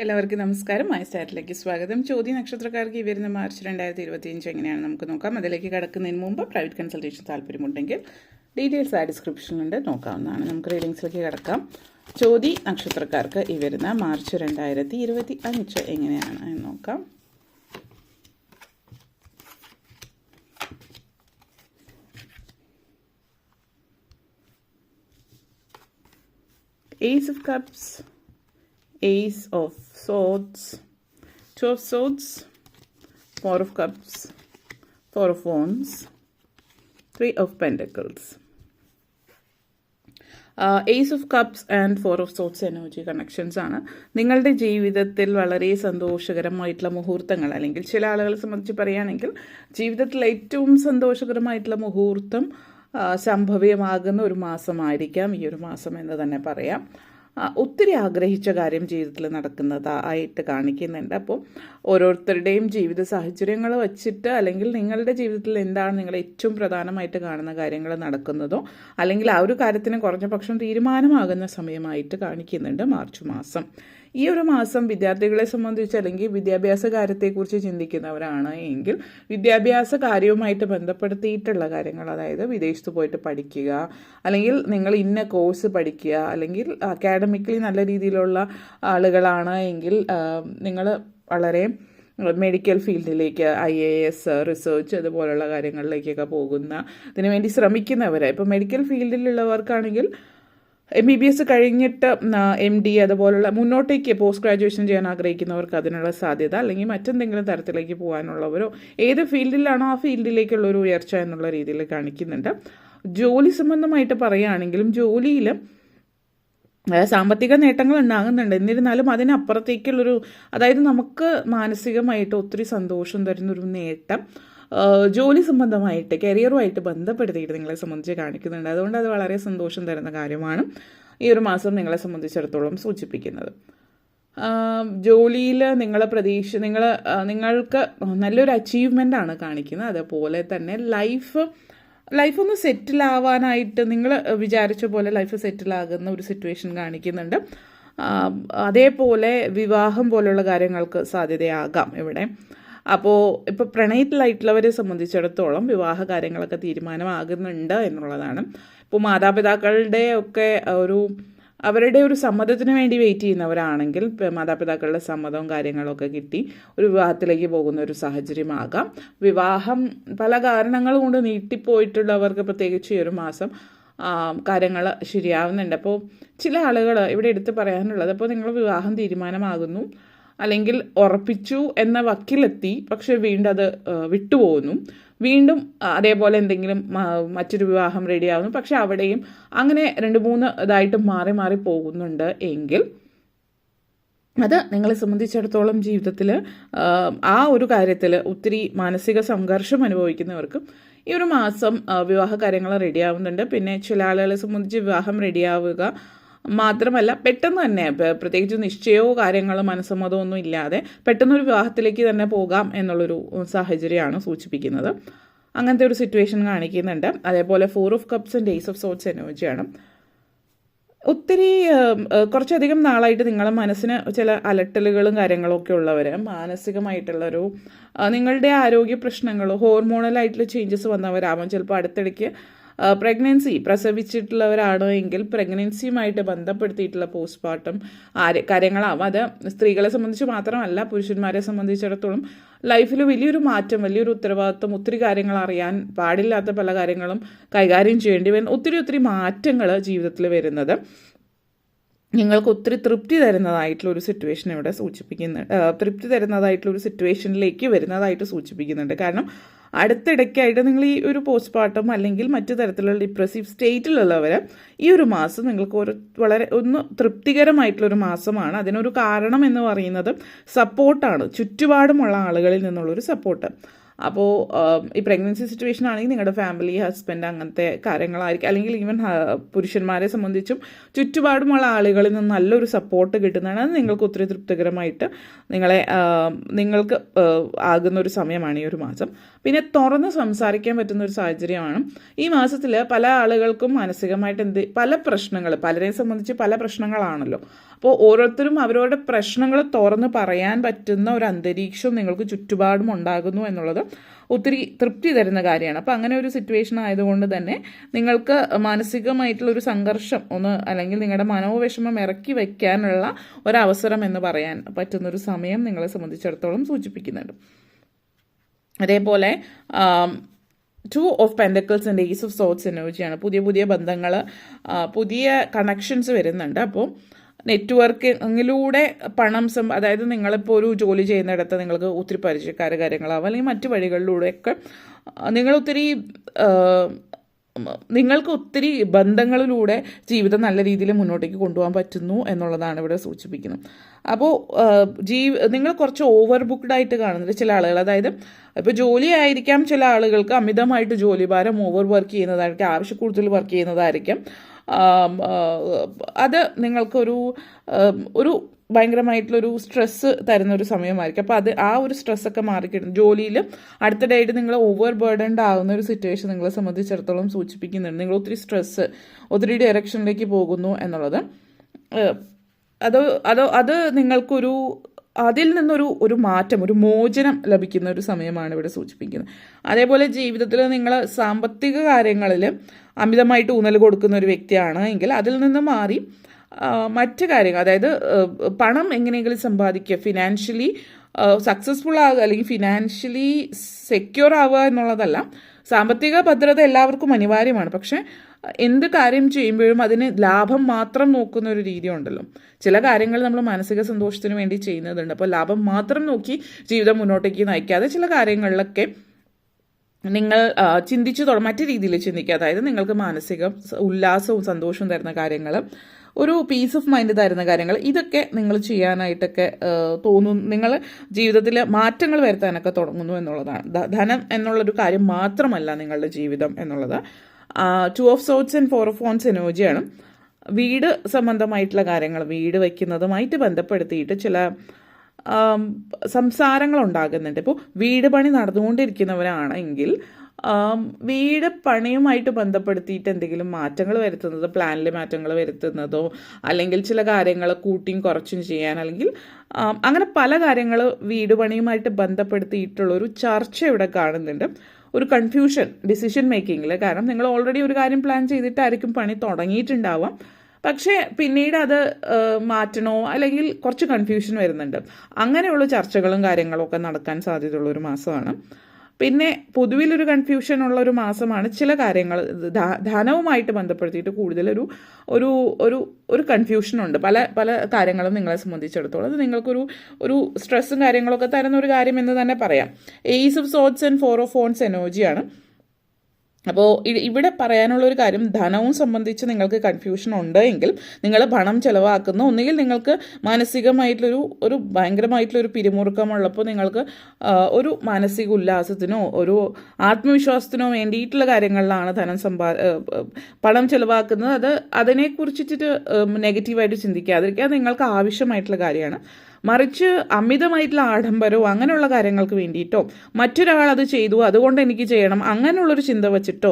എല്ലാവർക്കും നമസ്കാരം. മൈ സ്റ്റാറ്റിലേക്ക് സ്വാഗതം. ചോദ്യ നക്ഷത്രക്കാർക്ക് ഈ വരുന്ന മാർച്ച് 2025 എങ്ങനെയാണ് നമുക്ക് നോക്കാം. അതിലേക്ക് കടക്കുന്നതിന് മുമ്പ് പ്രൈവറ്റ് കൺസൾട്ടേഷൻ താല്പര്യമുണ്ടെങ്കിൽ ഡീറ്റെയിൽസ് ആ ഡിസ്ക്രിപ്ഷനിലുണ്ട്, നോക്കാവുന്നതാണ്. നമുക്ക് റീഡിങ്സിലേക്ക് കടക്കാം. ചോദ്യ നക്ഷത്രക്കാർക്ക് ഈ വരുന്ന മാർച്ച് 2025 എങ്ങനെയാണ് എന്ന് നോക്കാം. Ace of Cups, Ace of Swords, Two of Swords, Four of Cups, Four of Wands, Three of Pentacles. Ace of Cups and Four of Swords energy connections ആണ്. നിങ്ങളുടെ ജീവിതത്തിൽ വളരെ സന്തോഷകരമായിട്ടുള്ള മുഹൂർത്തങ്ങൾ, അല്ലെങ്കിൽ ചില ആളുകളെ സംബന്ധിച്ച് പറയുകയാണെങ്കിൽ ജീവിതത്തിൽ ഏറ്റവും സന്തോഷകരമായിട്ടുള്ള മുഹൂർത്തം സംഭവ്യമാകുന്ന ഒരു മാസമായിരിക്കാം ഈ ഒരു മാസം എന്ന് തന്നെ പറയാം. ഒത്തിരി ആഗ്രഹിച്ച കാര്യം ജീവിതത്തിൽ നടക്കുന്നതായിട്ട് കാണിക്കുന്നുണ്ട്. അപ്പോൾ ഓരോരുത്തരുടെയും ജീവിത സാഹചര്യങ്ങൾ വച്ചിട്ട്, അല്ലെങ്കിൽ നിങ്ങളുടെ ജീവിതത്തിൽ എന്താണ് നിങ്ങൾ ഏറ്റവും പ്രധാനമായിട്ട് കാണുന്ന കാര്യങ്ങൾ നടക്കുന്നതോ, അല്ലെങ്കിൽ ആ ഒരു കാര്യത്തിന് കുറഞ്ഞ പക്ഷം തീരുമാനമാകുന്ന സമയമായിട്ട് കാണിക്കുന്നുണ്ട് മാർച്ച് മാസം. ഈ ഒരു മാസം വിദ്യാർത്ഥികളെ സംബന്ധിച്ച്, അല്ലെങ്കിൽ വിദ്യാഭ്യാസ കാര്യത്തെക്കുറിച്ച് ചിന്തിക്കുന്നവരാണ് എങ്കിൽ വിദ്യാഭ്യാസ കാര്യവുമായിട്ട് ബന്ധപ്പെടുത്തിയിട്ടുള്ള കാര്യങ്ങൾ, അതായത് വിദേശത്ത് പോയിട്ട് പഠിക്കുക, അല്ലെങ്കിൽ നിങ്ങൾ ഇന്ന കോഴ്സ് പഠിക്കുക, അല്ലെങ്കിൽ അക്കാഡമിക്കലി നല്ല രീതിയിലുള്ള ആളുകളാണ് എങ്കിൽ നിങ്ങൾ വളരെ മെഡിക്കൽ ഫീൽഡിലേക്ക്, IAS, റിസർച്ച്, അതുപോലുള്ള കാര്യങ്ങളിലേക്കൊക്കെ പോകുന്ന ഇതിനുവേണ്ടി ശ്രമിക്കുന്നവരെ. ഇപ്പോൾ മെഡിക്കൽ ഫീൽഡിലുള്ളവർക്കാണെങ്കിൽ MBBS കഴിഞ്ഞിട്ട് MD അതുപോലുള്ള മുന്നോട്ടേക്ക് പോസ്റ്റ് ഗ്രാജുവേഷൻ ചെയ്യാൻ ആഗ്രഹിക്കുന്നവർക്ക് അതിനുള്ള സാധ്യത, അല്ലെങ്കിൽ മറ്റെന്തെങ്കിലും തരത്തിലേക്ക് പോകാനുള്ളവരോ ഏത് ഫീൽഡിലാണോ ആ ഫീൽഡിലേക്കുള്ള ഒരു ഉയർച്ച എന്നുള്ള രീതിയിൽ കാണിക്കുന്നുണ്ട്. ജോലി സംബന്ധമായിട്ട് പറയുകയാണെങ്കിലും ജോലിയിൽ സാമ്പത്തിക നേട്ടങ്ങൾ ഉണ്ടാകുന്നുണ്ട്. എന്നിരുന്നാലും അതിനപ്പുറത്തേക്കുള്ളൊരു, അതായത് നമുക്ക് മാനസികമായിട്ട് ഒത്തിരി സന്തോഷം തരുന്നൊരു നേട്ടം ജോലി സംബന്ധമായിട്ട്, കരിയറുമായിട്ട് ബന്ധപ്പെടുത്തിയിട്ട് നിങ്ങളെ സംബന്ധിച്ച് കാണിക്കുന്നുണ്ട്. അതുകൊണ്ട് അത് വളരെ സന്തോഷം തരുന്ന കാര്യമാണ് ഈ ഒരു മാസം നിങ്ങളെ സംബന്ധിച്ചിടത്തോളം സൂചിപ്പിക്കുന്നത്. ജോലിയിൽ നിങ്ങൾക്ക് നല്ലൊരു അച്ചീവ്മെൻ്റാണ് കാണിക്കുന്നത്. അതുപോലെ തന്നെ ലൈഫ് ഒന്ന് സെറ്റിലാവാനായിട്ട് നിങ്ങൾ വിചാരിച്ച പോലെ ലൈഫ് സെറ്റിലാകുന്ന ഒരു സിറ്റുവേഷൻ കാണിക്കുന്നുണ്ട്. അതേപോലെ വിവാഹം പോലുള്ള കാര്യങ്ങൾക്ക് സാധ്യതയാകാം ഇവിടെ. അപ്പോൾ ഇപ്പോൾ പ്രണയത്തിലായിട്ടുള്ളവരെ സംബന്ധിച്ചിടത്തോളം വിവാഹ കാര്യങ്ങളൊക്കെ തീരുമാനമാകുന്നുണ്ട് എന്നുള്ളതാണ്. ഇപ്പോൾ മാതാപിതാക്കളുടെ ഒക്കെ അവരുടെ ഒരു സമ്മതത്തിന് വേണ്ടി വെയിറ്റ് ചെയ്യുന്നവരാണെങ്കിൽ മാതാപിതാക്കളുടെ സമ്മതവും കാര്യങ്ങളൊക്കെ കിട്ടി ഒരു വിവാഹത്തിലേക്ക് പോകുന്ന ഒരു സാഹചര്യമാകാം. വിവാഹം പല കാരണങ്ങൾ കൊണ്ട് നീട്ടിപ്പോയിട്ടുള്ളവർക്ക് പ്രത്യേകിച്ച് ഈ ഒരു മാസം കാര്യങ്ങൾ ശരിയാവുന്നുണ്ട്. അപ്പോൾ ചില ആളുകൾ ഇവിടെ എടുത്ത് പറയാനുള്ളത്, അപ്പോൾ നിങ്ങൾ വിവാഹം തീരുമാനമാകുന്നു, അല്ലെങ്കിൽ ഉറപ്പിച്ചു എന്ന വക്കിലെത്തി, പക്ഷെ വീണ്ടും അത് വിട്ടുപോകുന്നു, വീണ്ടും അതേപോലെ എന്തെങ്കിലും മറ്റൊരു വിവാഹം റെഡിയാവുന്നു, പക്ഷെ അവിടെയും അങ്ങനെ 2-3 ഇതായിട്ട് മാറി മാറി പോകുന്നുണ്ട് എങ്കിൽ അത് നിങ്ങളെ സംബന്ധിച്ചിടത്തോളം ജീവിതത്തിൽ ആ ഒരു കാര്യത്തിൽ ഒത്തിരി മാനസിക സംഘർഷം അനുഭവിക്കുന്നവർക്ക് ഈ ഒരു മാസം വിവാഹ കാര്യങ്ങൾ റെഡിയാവുന്നുണ്ട്. പിന്നെ ചില ആളുകളെ സംബന്ധിച്ച് വിവാഹം റെഡിയാവുക മാത്രമല്ല, പെട്ടെന്ന് തന്നെ, പ്രത്യേകിച്ച് നിശ്ചയമോ കാര്യങ്ങളോ മനസ്സമ്മതമോ ഒന്നും ഇല്ലാതെ പെട്ടെന്നൊരു വിവാഹത്തിലേക്ക് തന്നെ പോകാം എന്നുള്ളൊരു സാഹചര്യമാണ് സൂചിപ്പിക്കുന്നത്. അങ്ങനത്തെ ഒരു സിറ്റുവേഷൻ കാണിക്കുന്നുണ്ട്. അതേപോലെ 4 of Cups and Ace of Swords എനർജിയാണ്. ഒത്തിരി കുറച്ചധികം നാളായിട്ട് നിങ്ങളെ മനസ്സിന് ചില അലട്ടലുകളും കാര്യങ്ങളൊക്കെ ഉള്ളവർ, മാനസികമായിട്ടുള്ളൊരു നിങ്ങളുടെ ആരോഗ്യ പ്രശ്നങ്ങളോ ഹോർമോണലായിട്ടുള്ള ചേഞ്ചസ് വന്നവരാവാം. ചിലപ്പോൾ അടുത്തിടയ്ക്ക് പ്രസവിച്ചിട്ടുള്ളവരാണ് എങ്കിൽ പ്രഗ്നൻസിയുമായിട്ട് ബന്ധപ്പെടുത്തിയിട്ടുള്ള പോസ്റ്റ്മോർട്ടം കാര്യങ്ങളാവും. അത് സ്ത്രീകളെ സംബന്ധിച്ച് മാത്രമല്ല, പുരുഷന്മാരെ സംബന്ധിച്ചിടത്തോളം ലൈഫിൽ വലിയൊരു മാറ്റം, വലിയൊരു ഉത്തരവാദിത്വം, ഒത്തിരി കാര്യങ്ങൾ അറിയാൻ പാടില്ലാത്ത പല കാര്യങ്ങളും കൈകാര്യം ചെയ്യേണ്ടി വരുന്ന ഒത്തിരി മാറ്റങ്ങൾ ജീവിതത്തിൽ വരുന്നത് നിങ്ങൾക്ക് ഒത്തിരി തൃപ്തി തരുന്നതായിട്ടുള്ളൊരു സിറ്റുവേഷൻ ഇവിടെ സൂചിപ്പിക്കുന്നുണ്ട്. തൃപ്തി തരുന്നതായിട്ടുള്ളൊരു സിറ്റുവേഷനിലേക്ക് വരുന്നതായിട്ട് സൂചിപ്പിക്കുന്നുണ്ട്. കാരണം അടുത്തിടയ്ക്കായിട്ട് നിങ്ങൾ ഈ ഒരു പോസ്റ്റ്മോർട്ടം അല്ലെങ്കിൽ മറ്റു തരത്തിലുള്ള ഡിപ്രസീവ് സ്റ്റേറ്റിലുള്ളവർ ഈ ഒരു മാസം നിങ്ങൾക്ക് വളരെ തൃപ്തികരമായിട്ടുള്ളൊരു മാസമാണ്. അതിനൊരു കാരണം എന്ന് പറയുന്നത് സപ്പോർട്ടാണ്, ചുറ്റുപാടുമുള്ള ആളുകളിൽ നിന്നുള്ളൊരു സപ്പോർട്ട്. അപ്പോൾ ഈ പ്രഗ്നൻസി സിറ്റുവേഷൻ ആണെങ്കിൽ നിങ്ങളുടെ ഫാമിലി, ഹസ്ബൻഡ്, അങ്ങനത്തെ കാര്യങ്ങളായിരിക്കും. അല്ലെങ്കിൽ ഈവൻ പുരുഷന്മാരെ സംബന്ധിച്ചും ചുറ്റുപാടുമുള്ള ആളുകളിൽ നിന്ന് നല്ലൊരു സപ്പോർട്ട് കിട്ടുന്നതാണ്. അത് നിങ്ങൾക്ക് ഒത്തിരി തൃപ്തികരമായിട്ട് നിങ്ങൾക്ക് ആകുന്ന ഒരു സമയമാണ് ഈ ഒരു മാസം. പിന്നെ തുറന്ന് സംസാരിക്കാൻ പറ്റുന്ന ഒരു സാഹചര്യമാണ് ഈ മാസത്തിൽ. പല ആളുകൾക്കും മാനസികമായിട്ട് പല പ്രശ്നങ്ങൾ, പലരെ സംബന്ധിച്ച് പല പ്രശ്നങ്ങളാണല്ലോ. അപ്പോൾ ഓരോരുത്തരും അവരവരുടെ പ്രശ്നങ്ങൾ തുറന്ന് പറയാൻ പറ്റുന്ന ഒരു അന്തരീക്ഷം നിങ്ങൾക്ക് ചുറ്റുപാടും ഉണ്ടാകുന്നു എന്നുള്ളത് ഒത്തിരി തൃപ്തി തരുന്ന കാര്യമാണ്. അപ്പോൾ അങ്ങനെ ഒരു സിറ്റുവേഷൻ ആയതുകൊണ്ട് തന്നെ നിങ്ങൾക്ക് മാനസികമായിട്ടുള്ളൊരു സംഘർഷം അല്ലെങ്കിൽ നിങ്ങളുടെ മനോവിഷമം ഇറക്കി വയ്ക്കാനുള്ള ഒരവസരം എന്ന് പറയാൻ പറ്റുന്നൊരു സമയം നിങ്ങളെ സംബന്ധിച്ചിടത്തോളം സൂചിപ്പിക്കുന്നുണ്ട്. അതേപോലെ 2 of pentacles and ace of swords എനർജിയാണ്. പുതിയ പുതിയ ബന്ധങ്ങൾ, പുതിയ കണക്ഷൻസ് വരുന്നുണ്ട്. അപ്പോൾ നെറ്റ്വർക്കിങ്ങിലൂടെ പണം അതായത് നിങ്ങളിപ്പോൾ ഒരു ജോലി ചെയ്യുന്നിടത്ത് നിങ്ങൾക്ക് ഒത്തിരി പരിചയക്കാർ കാര്യങ്ങളാവും, അല്ലെങ്കിൽ മറ്റു വഴികളിലൂടെയൊക്കെ നിങ്ങൾക്ക് ഒത്തിരി ബന്ധങ്ങളിലൂടെ ജീവിതം നല്ല രീതിയിൽ മുന്നോട്ടേക്ക് കൊണ്ടുപോകാൻ പറ്റുന്നു എന്നുള്ളതാണ് ഇവിടെ സൂചിപ്പിക്കുന്നത്. അപ്പോൾ നിങ്ങൾ കുറച്ച് ഓവർ ബുക്ക്ഡ് ആയിട്ട് കാണുന്നുണ്ട് ചില ആളുകൾ. അതായത് ഇപ്പോൾ ജോലി ആയിരിക്കാം, ചില ആളുകൾക്ക് അമിതമായിട്ട് ജോലിഭാരം, ഓവർ വർക്ക് ചെയ്യുന്നതായിരിക്കും, ആവശ്യം കൂടുതൽ വർക്ക് ചെയ്യുന്നതായിരിക്കും. അത് നിങ്ങൾക്കൊരു ഭയങ്കരമായിട്ടുള്ളൊരു സ്ട്രെസ്സ് തരുന്ന ഒരു സമയമായിരിക്കും. അപ്പോൾ ആ ഒരു സ്ട്രെസ്സൊക്കെ മാറിക്കിട്ടും. ജോലിയിൽ അടുത്തിടെയായിട്ട് നിങ്ങൾ ഓവർ ബേർഡൻഡ് ആകുന്ന ഒരു സിറ്റുവേഷൻ നിങ്ങളെ സംബന്ധിച്ചിടത്തോളം സൂചിപ്പിക്കുന്നുണ്ട്. നിങ്ങൾ ഒത്തിരി സ്ട്രെസ്സ്, ഒത്തിരി ഡയറക്ഷനിലേക്ക് പോകുന്നു എന്നുള്ളത്. അത് നിങ്ങൾക്കൊരു അതിൽ നിന്നൊരു മാറ്റം, ഒരു മോചനം ലഭിക്കുന്ന ഒരു സമയമാണ് ഇവിടെ സൂചിപ്പിക്കുന്നത്. അതേപോലെ ജീവിതത്തിൽ നിങ്ങൾ സാമ്പത്തിക കാര്യങ്ങളിൽ അമിതമായിട്ട് ഊന്നൽ കൊടുക്കുന്ന ഒരു വ്യക്തിയാണ് എങ്കിൽ അതിൽ നിന്ന് മാറി മറ്റ് കാര്യങ്ങൾ, അതായത് പണം എങ്ങനെയെങ്കിലും സമ്പാദിക്കുക, ഫിനാൻഷ്യലി സക്സസ്ഫുൾ ആവുക അല്ലെങ്കിൽ ഫിനാൻഷ്യലി സെക്യൂർ ആവുക എന്നുള്ളതല്ല. സാമ്പത്തിക ഭദ്രത എല്ലാവർക്കും അനിവാര്യമാണ്. പക്ഷേ എന്ത് കാര്യം ചെയ്യുമ്പോഴും അതിന് ലാഭം മാത്രം നോക്കുന്ന ഒരു രീതി ഉണ്ടല്ലോ. ചില കാര്യങ്ങൾ നമ്മൾ മാനസിക സന്തോഷത്തിന് വേണ്ടി ചെയ്യുന്നതുണ്ട്. അപ്പോൾ ലാഭം മാത്രം നോക്കി ജീവിതം മുന്നോട്ടേക്ക് നയിക്കാതെ ചില കാര്യങ്ങളിലൊക്കെ നിങ്ങൾ മറ്റു രീതിയിൽ ചിന്തിക്കുക. അതായത് നിങ്ങൾക്ക് മാനസിക ഉല്ലാസവും സന്തോഷവും തരുന്ന കാര്യങ്ങൾ, ഒരു പീസ് ഓഫ് മൈൻഡ് തരുന്ന കാര്യങ്ങൾ, ഇതൊക്കെ നിങ്ങൾ ചെയ്യാനായിട്ടൊക്കെ തോന്നുന്നു. നിങ്ങൾ ജീവിതത്തിൽ മാറ്റങ്ങൾ വരുത്താനൊക്കെ തുടങ്ങുന്നു എന്നുള്ളതാണ്. ധനം എന്നുള്ളൊരു കാര്യം മാത്രമല്ല നിങ്ങളുടെ ജീവിതം എന്നുള്ളത്. 2 of swords and 4 of wands എനർജിയാണ്. വീട് സംബന്ധമായിട്ടുള്ള കാര്യങ്ങൾ, വീട് വയ്ക്കുന്നതുമായിട്ട് ബന്ധപ്പെടുത്തിയിട്ട് ചില സംസാരങ്ങൾ ഉണ്ടാകുന്നുണ്ട്. ഇപ്പോൾ വീട് പണി നടന്നുകൊണ്ടിരിക്കുന്നവരാണെങ്കിൽ വീട് പണിയുമായിട്ട് ബന്ധപ്പെടുത്തിയിട്ട് എന്തെങ്കിലും മാറ്റങ്ങൾ വരുത്തുന്നത്, പ്ലാനിൽ മാറ്റങ്ങൾ വരുത്തുന്നതോ അല്ലെങ്കിൽ ചില കാര്യങ്ങൾ കൂട്ടിയും കുറച്ചും ചെയ്യാൻ, അല്ലെങ്കിൽ അങ്ങനെ പല കാര്യങ്ങൾ വീട് പണിയുമായിട്ട് ബന്ധപ്പെടുത്തിയിട്ടുള്ളൊരു ചർച്ച ഇവിടെ കാണുന്നുണ്ട്. ഒരു കൺഫ്യൂഷൻ ഡിസിഷൻ മേക്കിങ്ങിൽ. കാരണം നിങ്ങൾ ഓൾറെഡി ഒരു കാര്യം പ്ലാൻ ചെയ്തിട്ടായിരിക്കും പണി തുടങ്ങിയിട്ടുണ്ടാവാം. പക്ഷേ പിന്നീട് അത് മാറ്റണോ അല്ലെങ്കിൽ കുറച്ച് കൺഫ്യൂഷൻ വരുന്നുണ്ട്. അങ്ങനെയുള്ള ചർച്ചകളും കാര്യങ്ങളും ഒക്കെ നടക്കാൻ സാധ്യതയുള്ള ഒരു മാസമാണ്. പിന്നെ പൊതുവിലൊരു കൺഫ്യൂഷൻ ഉള്ള ഒരു മാസമാണ്. ചില കാര്യങ്ങൾ ധനവുമായിട്ട് ബന്ധപ്പെടുത്തിയിട്ട് കൂടുതലൊരു ഒരു ഒരു ഒരു കൺഫ്യൂഷനുണ്ട്. പല കാര്യങ്ങളും നിങ്ങളെ സംബന്ധിച്ചിടത്തോളം അത് നിങ്ങൾക്കൊരു സ്ട്രെസ്സും കാര്യങ്ങളൊക്കെ തരുന്ന ഒരു കാര്യം എന്ന് തന്നെ പറയാം. Ace of swords and 4 of wands എനർജിയാണ്. അപ്പോൾ ഇവിടെ പറയാനുള്ളൊരു കാര്യം, ധനവും സംബന്ധിച്ച് നിങ്ങൾക്ക് കൺഫ്യൂഷൻ ഉണ്ട് എങ്കിൽ നിങ്ങൾ പണം ചിലവാക്കുന്ന, ഒന്നുകിൽ നിങ്ങൾക്ക് മാനസികമായിട്ടുള്ളൊരു ഭയങ്കരമായിട്ടുള്ളൊരു പിരിമുറുക്കമുള്ളപ്പോൾ നിങ്ങൾക്ക് ഒരു മാനസിക ഉല്ലാസത്തിനോ ഒരു ആത്മവിശ്വാസത്തിനോ വേണ്ടിയിട്ടുള്ള കാര്യങ്ങളിലാണ് പണം ചിലവാക്കുന്നത്. അതിനെക്കുറിച്ചിട്ട് നെഗറ്റീവായിട്ട് ചിന്തിക്കാതിരിക്കുക. നിങ്ങൾക്ക് ആവശ്യമായിട്ടുള്ള കാര്യമാണ്. മറിച്ച് അമിതമായിട്ടുള്ള ആഡംബരവും അങ്ങനെയുള്ള കാര്യങ്ങൾക്ക് വേണ്ടിയിട്ടോ, മറ്റൊരാൾ അത് ചെയ്തു അതുകൊണ്ട് എനിക്ക് ചെയ്യണം അങ്ങനെയുള്ളൊരു ചിന്ത വെച്ചിട്ടോ,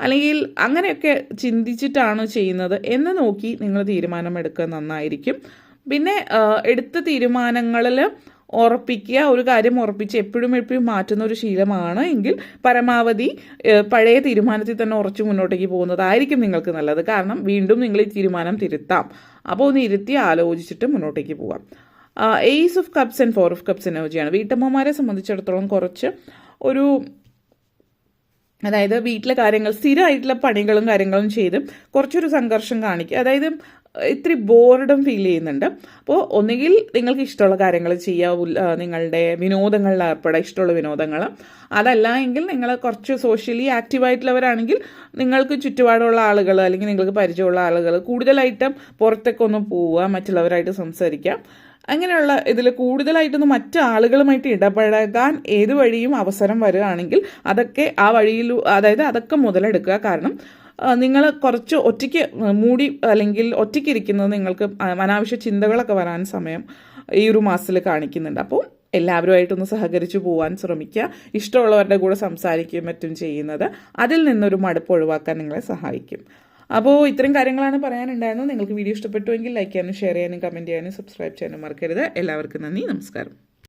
അല്ലെങ്കിൽ അങ്ങനെയൊക്കെ ചിന്തിച്ചിട്ടാണ് ചെയ്യുന്നത് എന്ന് നോക്കി നിങ്ങൾ തീരുമാനമെടുക്കുക നന്നായിരിക്കും. പിന്നെ എടുത്ത തീരുമാനങ്ങളിൽ ഉറപ്പിക്കുക. ഒരു കാര്യം ഉറപ്പിച്ച് എപ്പോഴും മാറ്റുന്ന ഒരു ശീലമാണ് എങ്കിൽ പരമാവധി പഴയ തീരുമാനത്തിൽ തന്നെ ഉറച്ചു മുന്നോട്ടേക്ക് പോകുന്നതായിരിക്കും നിങ്ങൾക്ക് നല്ലത്. കാരണം വീണ്ടും നിങ്ങൾ ഈ തീരുമാനം തിരുത്താം. അപ്പോൾ ഒന്ന് ഇരുത്തി ആലോചിച്ചിട്ട് മുന്നോട്ടേക്ക് പോകാം. Ace of cups and 4 of cups എനർജിയാണ്. വീട്ടമ്മമാരെ സംബന്ധിച്ചിടത്തോളം കുറച്ച് അതായത് വീട്ടിലെ കാര്യങ്ങൾ, സ്ഥിരമായിട്ടുള്ള പണികളും കാര്യങ്ങളും ചെയ്ത് കുറച്ചൊരു സംഘർഷം കാണിക്കുക. അതായത് ഇത്തിരി ബോർഡും ഫീൽ ചെയ്യുന്നുണ്ട്. അപ്പോൾ ഒന്നുകിൽ നിങ്ങൾക്ക് ഇഷ്ടമുള്ള കാര്യങ്ങൾ ചെയ്യുക, നിങ്ങളുടെ വിനോദങ്ങളിൽ ഏർപ്പെടാൻ, ഇഷ്ടമുള്ള വിനോദങ്ങൾ. അതല്ല എങ്കിൽ നിങ്ങൾ കുറച്ച് സോഷ്യലി ആക്റ്റീവായിട്ടുള്ളവരാണെങ്കിൽ നിങ്ങൾക്ക് ചുറ്റുപാടുള്ള ആളുകൾ അല്ലെങ്കിൽ നിങ്ങൾക്ക് പരിചയമുള്ള ആളുകൾ കൂടുതലായിട്ട് പുറത്തേക്ക് ഒന്ന് പോവുക, മറ്റുള്ളവരായിട്ട് സംസാരിക്കുക. അങ്ങനെയുള്ള ഇതിൽ കൂടുതലായിട്ടൊന്ന് മറ്റു ആളുകളുമായിട്ട് ഇടപഴകാൻ ഏത് വഴിയും അവസരം വരികയാണെങ്കിൽ അതൊക്കെ ആ വഴിയിൽ, അതായത് അതൊക്കെ മുതലെടുക്കുക. കാരണം നിങ്ങൾ കുറച്ച് ഒറ്റയ്ക്ക് അല്ലെങ്കിൽ ഒറ്റയ്ക്കിരിക്കുന്നത് നിങ്ങൾക്ക് അനാവശ്യ ചിന്തകളൊക്കെ വരാൻ സമയം ഈ ഒരു മാസത്തിൽ കാണിക്കുന്നുണ്ട്. അപ്പോൾ എല്ലാവരുമായിട്ടൊന്ന് സഹകരിച്ച് പോകാൻ ശ്രമിക്കുക. ഇഷ്ടമുള്ളവരുടെ കൂടെ സംസാരിക്കുകയും മറ്റും ചെയ്യുന്നത് അതിൽ നിന്നൊരു മടുപ്പ് ഒഴിവാക്കാൻ നിങ്ങളെ സഹായിക്കും. അപ്പോൾ ഇത്രയും കാര്യങ്ങളാണ് പറയാനുണ്ടായിരുന്നത്. നിങ്ങൾക്ക് വീഡിയോ ഇഷ്ടപ്പെട്ടുവെങ്കിൽ ലൈക്ക് ചെയ്യാനും ഷെയർ ചെയ്യാനും കമൻറ്റ് ചെയ്യാനും സബ്സ്ക്രൈബ് ചെയ്യാനും മറക്കരുത്. എല്ലാവർക്കും നന്ദി, നമസ്കാരം.